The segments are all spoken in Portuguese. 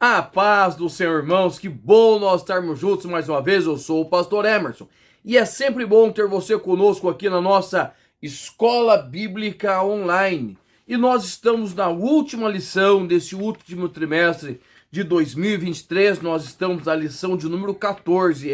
A paz do Senhor, irmãos, que bom nós estarmos juntos mais uma vez. Eu sou o pastor Emerson e é sempre bom ter você conosco aqui na nossa Escola Bíblica Online. E nós estamos na última lição desse último trimestre de 2023. Nós estamos na lição de número 14.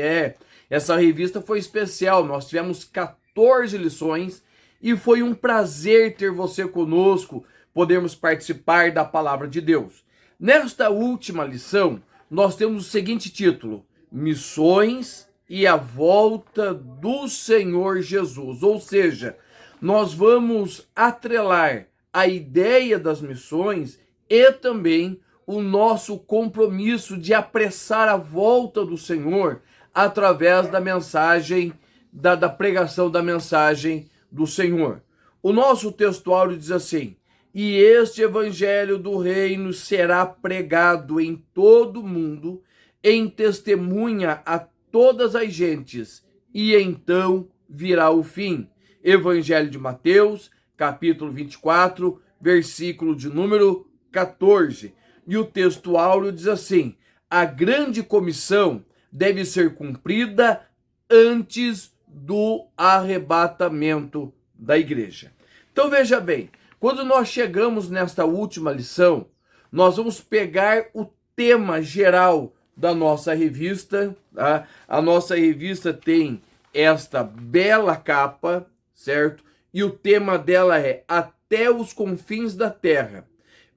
Essa revista foi especial, nós tivemos 14 lições e foi um prazer ter você conosco, podermos participar da palavra de Deus. Nesta última lição, nós temos o seguinte título: Missões e a volta do Senhor Jesus. Ou seja, nós vamos atrelar a ideia das missões e também o nosso compromisso de apressar a volta do Senhor através da mensagem, da pregação da mensagem do Senhor. O nosso textuário diz assim: e este evangelho do reino será pregado em todo o mundo, em testemunha a todas as gentes, e então virá o fim. Evangelho de Mateus, capítulo 24, versículo de número 14. E o texto áureo diz assim: a grande comissão deve ser cumprida antes do arrebatamento da igreja. Então veja bem, quando nós chegamos nesta última lição, nós vamos pegar o tema geral da nossa revista, tá? A nossa revista tem esta bela capa, certo? E o tema dela é Até os Confins da Terra,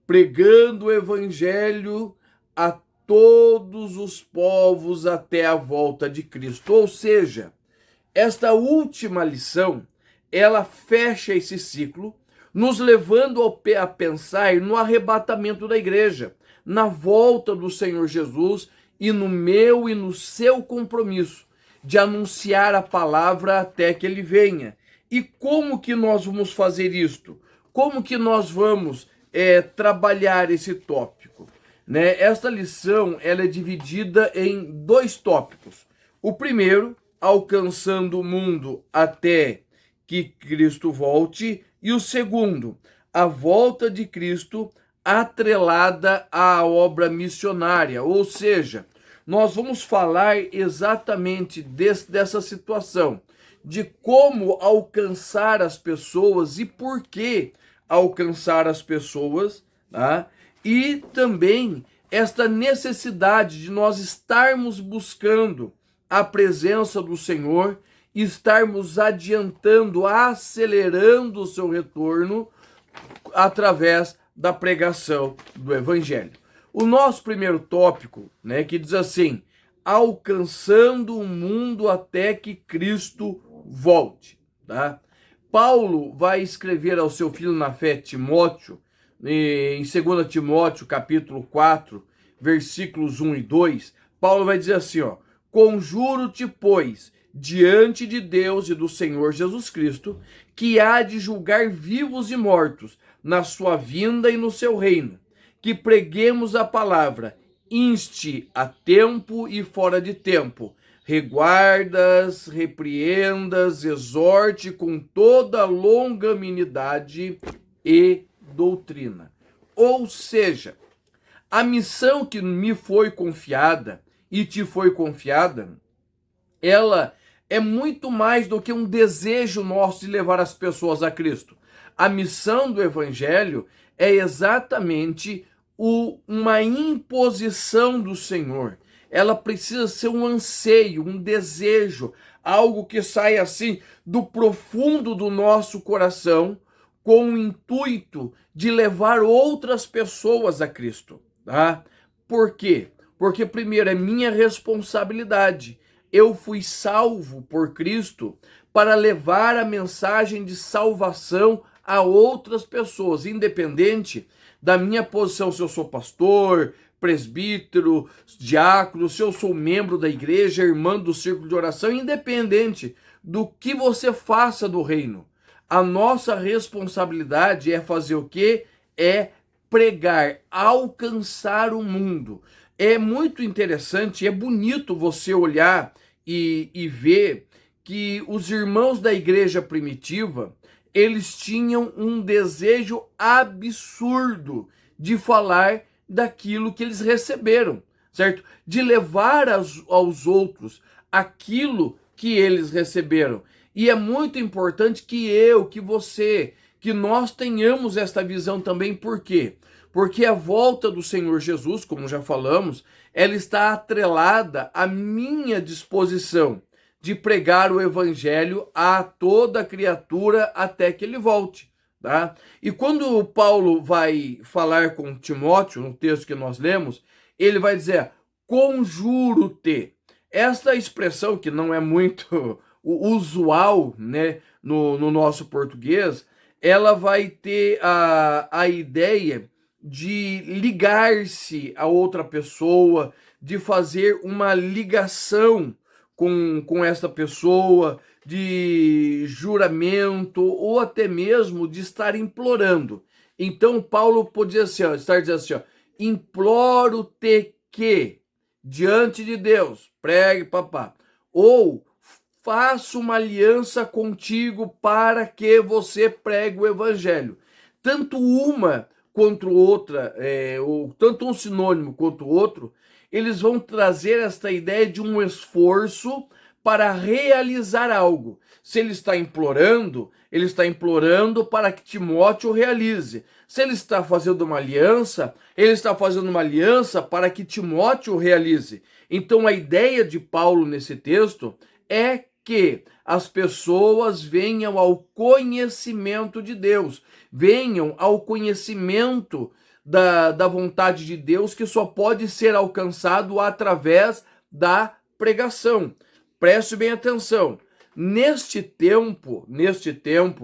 pregando o evangelho a todos os povos até a volta de Cristo. Ou seja, esta última lição, ela fecha esse ciclo, nos levando a pensar no arrebatamento da igreja, na volta do Senhor Jesus e no meu e no seu compromisso de anunciar a palavra até que ele venha. E como que nós vamos fazer isto? Como que nós vamos trabalhar esse tópico? Né? Esta lição ela é dividida em dois tópicos. O primeiro, alcançando o mundo até que Cristo volte, e o segundo, a volta de Cristo atrelada à obra missionária. Ou seja, nós vamos falar exatamente dessa situação, de como alcançar as pessoas e por que alcançar as pessoas, tá? E também esta necessidade de nós estarmos buscando a presença do Senhor, estarmos adiantando, acelerando o seu retorno através da pregação do evangelho. O nosso primeiro tópico, né, que diz assim: alcançando o mundo até que Cristo volte, tá? Paulo vai escrever ao seu filho na fé, Timóteo, em 2 Timóteo, capítulo 4, versículos 1 e 2, Paulo vai dizer assim, ó: conjuro-te, pois, diante de Deus e do Senhor Jesus Cristo, que há de julgar vivos e mortos na sua vinda e no seu reino, que preguemos a palavra, inste a tempo e fora de tempo, reguardas, repreendas, exorte com toda longanimidade e doutrina. Ou seja, a missão que me foi confiada e te foi confiada, ela é muito mais do que um desejo nosso de levar as pessoas a Cristo. A missão do evangelho é exatamente uma imposição do Senhor. Ela precisa ser um anseio, um desejo, algo que sai assim do profundo do nosso coração, com o intuito de levar outras pessoas a Cristo, tá? Por quê? Porque primeiro é minha responsabilidade. Eu fui salvo por Cristo para levar a mensagem de salvação a outras pessoas, independente da minha posição, se eu sou pastor, presbítero, diácono, se eu sou membro da igreja, irmão do círculo de oração, independente do que você faça do reino. A nossa responsabilidade é fazer o quê? É pregar, alcançar o mundo. É muito interessante, é bonito você olhar e ver que os irmãos da igreja primitiva, eles tinham um desejo absurdo de falar daquilo que eles receberam, certo? De levar aos outros aquilo que eles receberam. E é muito importante que eu, que você, que nós tenhamos esta visão também. Por quê? Porque a volta do Senhor Jesus, como já falamos, ela está atrelada à minha disposição de pregar o evangelho a toda criatura até que ele volte, tá? E quando Paulo vai falar com Timóteo, no texto que nós lemos, ele vai dizer: conjuro-te. Esta expressão, que não é muito usual, né, no nosso português, ela vai ter a ideia de ligar-se a outra pessoa, de fazer uma ligação com essa pessoa, de juramento, ou até mesmo de estar implorando. Então Paulo podia estar dizendo assim, ó, imploro-te que, diante de Deus, pregue, papá, ou faço uma aliança contigo para que você pregue o evangelho. Tanto uma quanto outra, ou tanto um sinônimo quanto o outro, eles vão trazer esta ideia de um esforço para realizar algo. Se ele está implorando para que Timóteo realize. Se ele está fazendo uma aliança, ele está fazendo uma aliança para que Timóteo realize. Então a ideia de Paulo nesse texto é que as pessoas venham ao conhecimento de Deus, venham ao conhecimento da vontade de Deus, que só pode ser alcançado através da pregação. Preste bem atenção. Neste tempo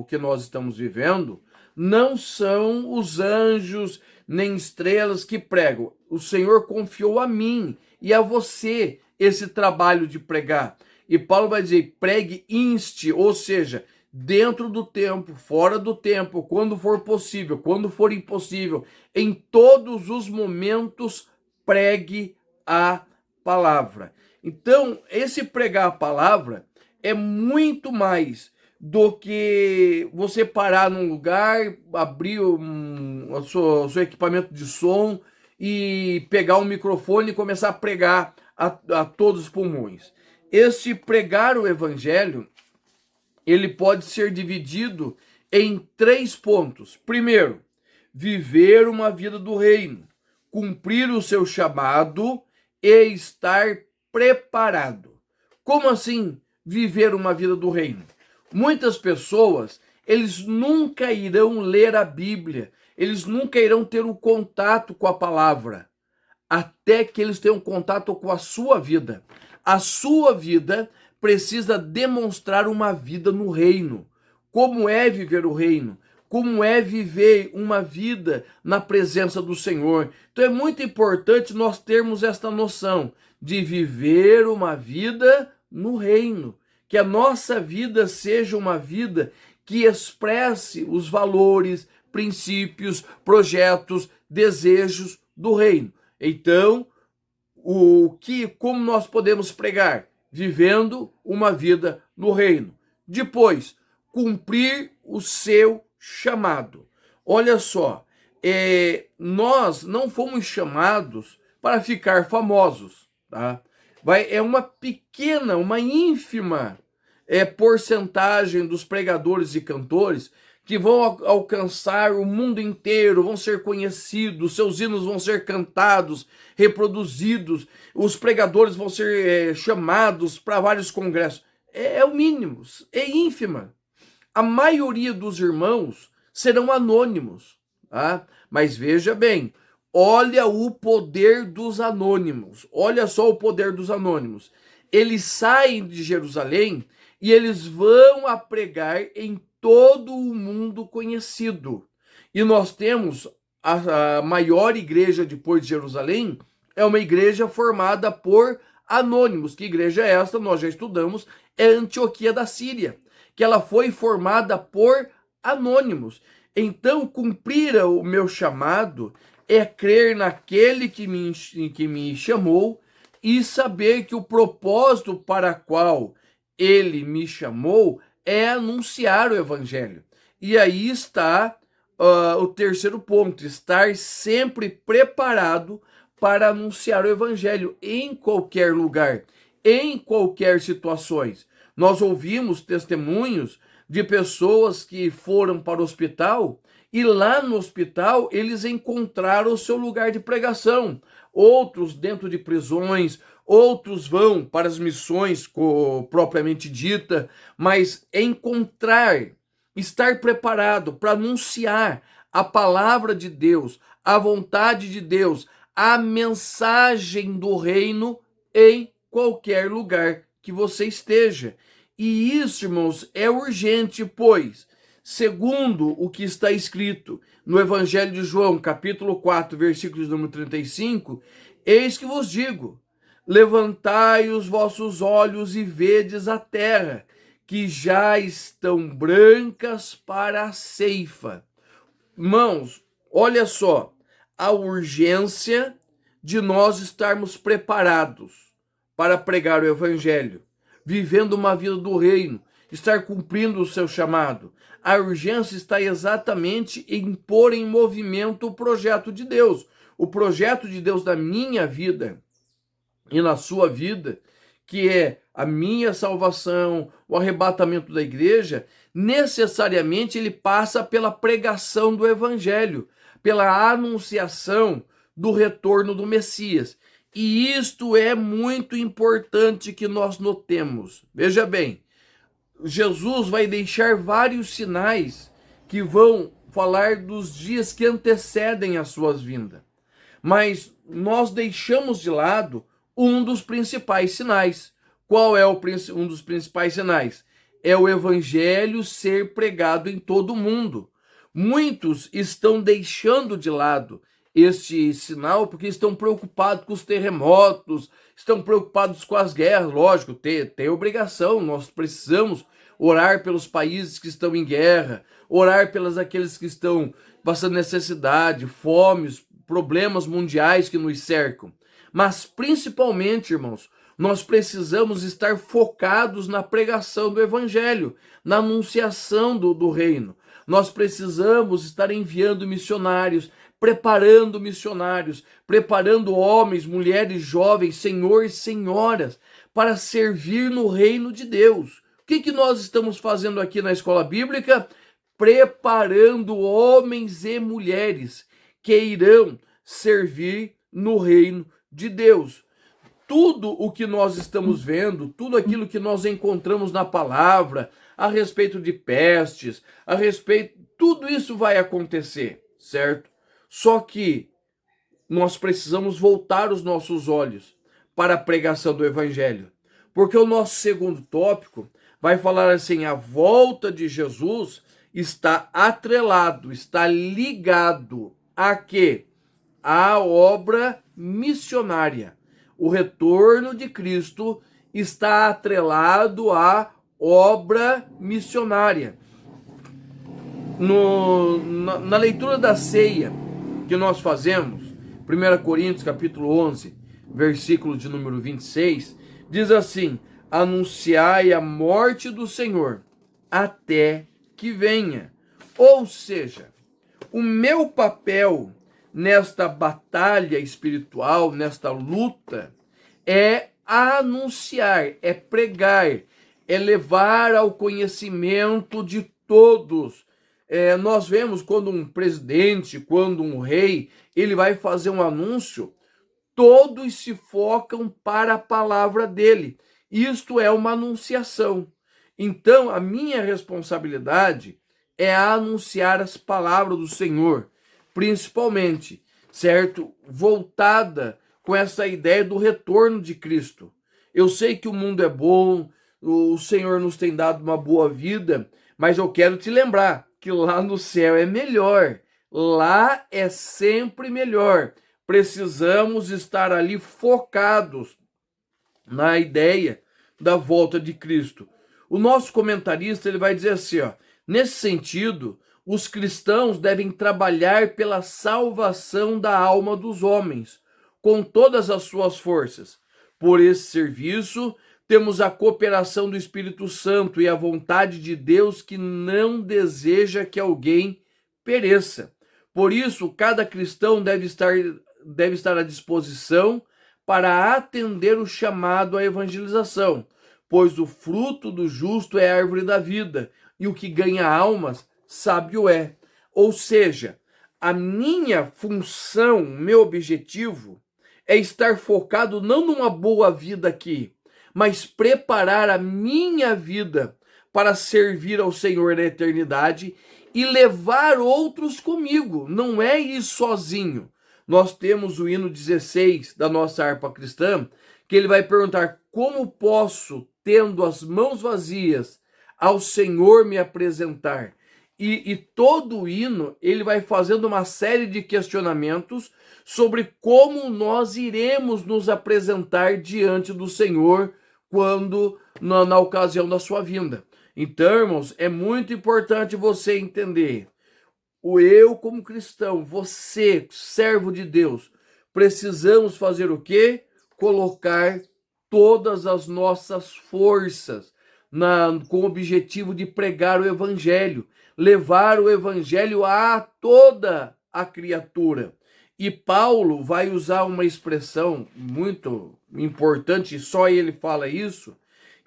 que nós estamos vivendo, não são os anjos nem estrelas que pregam. O Senhor confiou a mim e a você esse trabalho de pregar. E Paulo vai dizer, pregue inste, ou seja, dentro do tempo, fora do tempo, quando for possível, quando for impossível, em todos os momentos, pregue a palavra. Então, esse pregar a palavra é muito mais do que você parar num lugar, abrir o seu equipamento de som e pegar um microfone e começar a pregar a todos os pulmões. Este pregar o evangelho, ele pode ser dividido em 3 pontos. Primeiro, viver uma vida do reino, cumprir o seu chamado e estar preparado. Como assim viver uma vida do reino? Muitas pessoas, eles nunca irão ler a Bíblia, eles nunca irão ter um contato com a palavra, até que eles tenham contato com a sua vida. A sua vida precisa demonstrar uma vida no reino. Como é viver o reino? Como é viver uma vida na presença do Senhor? Então é muito importante nós termos esta noção de viver uma vida no reino. Que a nossa vida seja uma vida que expresse os valores, princípios, projetos, desejos do reino. Então, como nós podemos pregar? Vivendo uma vida no reino. Depois, cumprir o seu chamado. Olha só, nós não fomos chamados para ficar famosos, tá? É uma pequena, uma ínfima porcentagem dos pregadores e cantores que vão alcançar o mundo inteiro, vão ser conhecidos, seus hinos vão ser cantados, reproduzidos, os pregadores vão ser chamados para vários congressos. É o mínimo, é ínfima. A maioria dos irmãos serão anônimos, tá? Mas veja bem, olha o poder dos anônimos, olha só o poder dos anônimos. Eles saem de Jerusalém e eles vão a pregar em todo o mundo conhecido. E nós temos a maior igreja depois de Jerusalém, é uma igreja formada por anônimos. Que igreja é esta? Nós já estudamos, é Antioquia da Síria, que ela foi formada por anônimos. Então, cumprir o meu chamado é crer naquele que me chamou e saber que o propósito para qual ele me chamou é anunciar o evangelho. E aí está o terceiro ponto, estar sempre preparado para anunciar o evangelho em qualquer lugar, em qualquer situações. Nós ouvimos testemunhos de pessoas que foram para o hospital e lá no hospital eles encontraram o seu lugar de pregação. Outros dentro de prisões, outros vão para as missões propriamente dita, mas estar preparado para anunciar a palavra de Deus, a vontade de Deus, a mensagem do reino em qualquer lugar que você esteja. E isso, irmãos, é urgente, pois, segundo o que está escrito no Evangelho de João, capítulo 4, versículos número 35, eis que vos digo, levantai os vossos olhos e vedes a terra, que já estão brancas para a ceifa. Irmãos, olha só, a urgência de nós estarmos preparados para pregar o evangelho, vivendo uma vida do reino, estar cumprindo o seu chamado. A urgência está exatamente em pôr em movimento o projeto de Deus. O projeto de Deus na minha vida e na sua vida, que é a minha salvação, o arrebatamento da igreja, necessariamente ele passa pela pregação do evangelho, pela anunciação do retorno do Messias. E isto é muito importante que nós notemos. Veja bem, Jesus vai deixar vários sinais que vão falar dos dias que antecedem as suas vindas. Mas nós deixamos de lado um dos principais sinais. Qual é um dos principais sinais? É o evangelho ser pregado em todo o mundo. Muitos estão deixando de lado este sinal porque estão preocupados com os terremotos, estão preocupados com as guerras. Lógico, tem obrigação, nós precisamos orar pelos países que estão em guerra, orar pelos aqueles que estão passando necessidade, fomes, problemas mundiais que nos cercam. Mas principalmente, irmãos, nós precisamos estar focados na pregação do evangelho, na anunciação do reino. Nós precisamos estar enviando missionários, preparando homens, mulheres, jovens, senhores, senhoras, para servir no reino de Deus. O que nós estamos fazendo aqui na Escola Bíblica? Preparando homens e mulheres que irão servir no reino de Deus. Tudo o que nós estamos vendo, tudo aquilo que nós encontramos na palavra, a respeito de pestes, tudo isso vai acontecer, certo? Só que nós precisamos voltar os nossos olhos para a pregação do evangelho, porque o nosso segundo tópico vai falar assim: a volta de Jesus está atrelado, está ligado a quê? A obra missionária. O retorno de Cristo está atrelado à obra missionária. Na leitura da ceia que nós fazemos, 1 Coríntios capítulo 11, versículo de número 26, diz assim: anunciai a morte do Senhor até que venha. Ou seja, o meu papel nesta batalha espiritual, nesta luta, é anunciar, é pregar, é levar ao conhecimento de todos. Nós vemos quando um presidente, quando um rei, ele vai fazer um anúncio, todos se focam para a palavra dele. Isto é uma anunciação. Então, a minha responsabilidade é anunciar as palavras do Senhor, principalmente, certo? Voltada com essa ideia do retorno de Cristo. Eu sei que o mundo é bom, o Senhor nos tem dado uma boa vida, mas eu quero te lembrar que lá no céu é melhor. Lá é sempre melhor. Precisamos estar ali focados na ideia da volta de Cristo. O nosso comentarista ele vai dizer assim, ó, nesse sentido, os cristãos devem trabalhar pela salvação da alma dos homens, com todas as suas forças. Por esse serviço, temos a cooperação do Espírito Santo e a vontade de Deus que não deseja que alguém pereça. Por isso, cada cristão deve estar à disposição para atender o chamado à evangelização, pois o fruto do justo é a árvore da vida, e o que ganha almas, sábio é. Ou seja, a minha função, meu objetivo, é estar focado não numa boa vida aqui, mas preparar a minha vida para servir ao Senhor na eternidade e levar outros comigo. Não é ir sozinho. Nós temos o hino 16 da nossa harpa cristã, que ele vai perguntar: como posso, tendo as mãos vazias, ao Senhor me apresentar? E todo o hino, ele vai fazendo uma série de questionamentos sobre como nós iremos nos apresentar diante do Senhor quando na ocasião da sua vinda. Então, irmãos, é muito importante você entender. Eu, como cristão, você, servo de Deus, precisamos fazer o quê? Colocar todas as nossas forças com o objetivo de pregar o evangelho, levar o evangelho a toda a criatura. E Paulo vai usar uma expressão muito importante, só ele fala isso,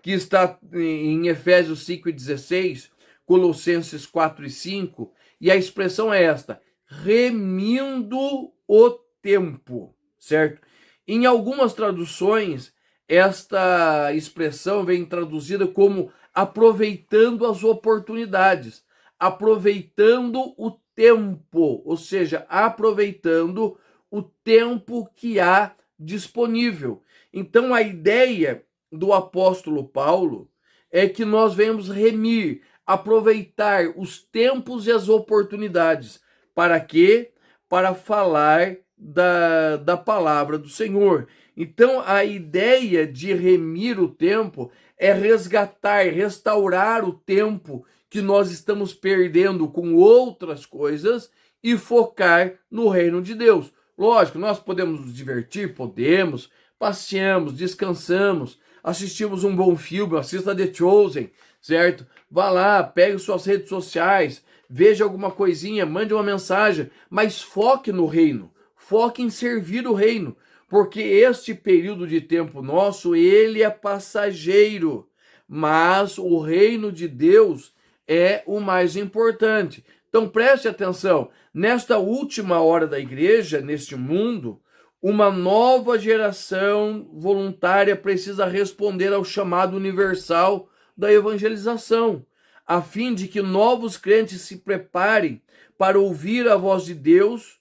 que está em Efésios 5:16, Colossenses 4:5, e a expressão é esta: remindo o tempo, certo? Em algumas traduções, esta expressão vem traduzida como aproveitando as oportunidades, aproveitando o tempo, ou seja, aproveitando o tempo que há disponível. Então, a ideia do apóstolo Paulo é que nós venhamos remir, aproveitar os tempos e as oportunidades. Para quê? Para falar da palavra do Senhor. Então, a ideia de remir o tempo é resgatar, restaurar o tempo que nós estamos perdendo com outras coisas e focar no reino de Deus. Lógico, nós podemos nos divertir, podemos, passeamos, descansamos, assistimos um bom filme, assista The Chosen, certo? Vá lá, pegue suas redes sociais, veja alguma coisinha, mande uma mensagem, mas foque no reino, foque em servir o reino, porque este período de tempo nosso, ele é passageiro, mas o reino de Deus é o mais importante. Então preste atenção, nesta última hora da igreja, neste mundo, uma nova geração voluntária precisa responder ao chamado universal da evangelização, a fim de que novos crentes se preparem para ouvir a voz de Deus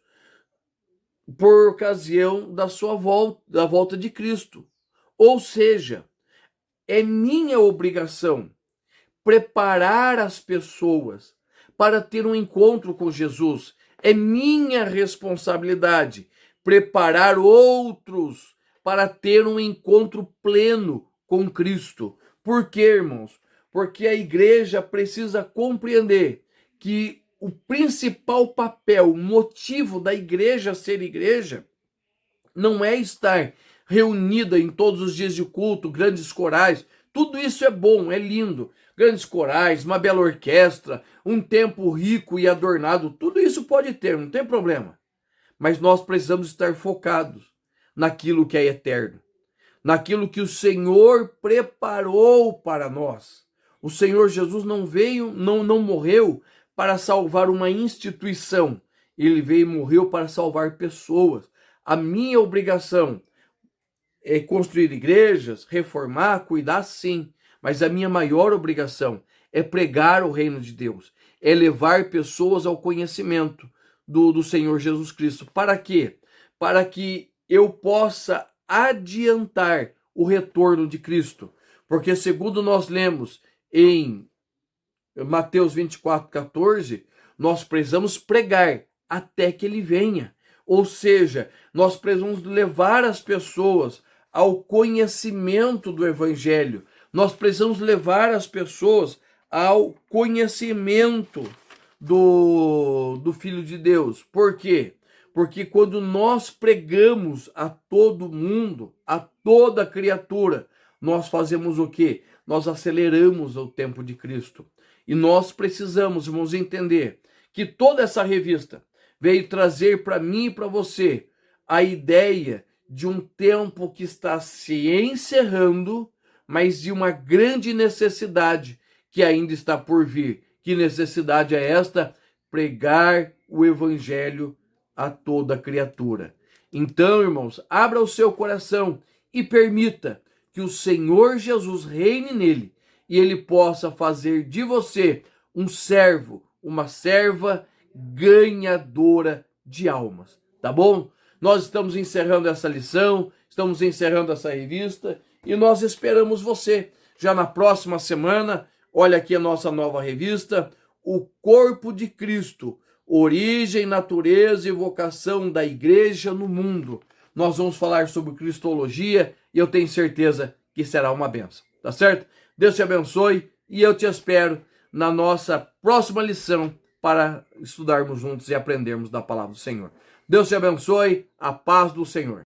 por ocasião da sua volta, da volta de Cristo. Ou seja, é minha obrigação preparar as pessoas para ter um encontro com Jesus. É minha responsabilidade preparar outros para ter um encontro pleno com Cristo. Por quê, irmãos? Porque a igreja precisa compreender que o principal papel, o motivo da igreja ser igreja, não é estar reunida em todos os dias de culto, grandes corais. Tudo isso é bom, é lindo. Grandes corais, uma bela orquestra, um tempo rico e adornado, tudo isso pode ter, não tem problema. Mas nós precisamos estar focados naquilo que é eterno, naquilo que o Senhor preparou para nós. O Senhor Jesus não veio, não morreu para salvar uma instituição. Ele veio e morreu para salvar pessoas. A minha obrigação é construir igrejas, reformar, cuidar, sim. Mas a minha maior obrigação é pregar o reino de Deus, é levar pessoas ao conhecimento do Senhor Jesus Cristo. Para quê? Para que eu possa adiantar o retorno de Cristo. Porque segundo nós lemos em Mateus 24:14, nós precisamos pregar até que ele venha. Ou seja, nós precisamos levar as pessoas ao conhecimento do evangelho. Nós precisamos levar as pessoas ao conhecimento do Filho de Deus. Por quê? Porque quando nós pregamos a todo mundo, a toda criatura, nós fazemos o quê? Nós aceleramos o tempo de Cristo. E nós precisamos, irmãos, entender que toda essa revista veio trazer para mim e para você a ideia de um tempo que está se encerrando, mas de uma grande necessidade que ainda está por vir. Que necessidade é esta? Pregar o evangelho a toda criatura. Então, irmãos, abra o seu coração e permita que o Senhor Jesus reine nele e ele possa fazer de você um servo, uma serva ganhadora de almas, tá bom? Nós estamos encerrando essa lição, estamos encerrando essa revista e nós esperamos você já na próxima semana. Olha aqui a nossa nova revista, O Corpo de Cristo, Origem, Natureza e Vocação da Igreja no Mundo. Nós vamos falar sobre cristologia e eu tenho certeza que será uma bênção, tá certo? Deus te abençoe e eu te espero na nossa próxima lição para estudarmos juntos e aprendermos da palavra do Senhor. Deus te abençoe, a paz do Senhor.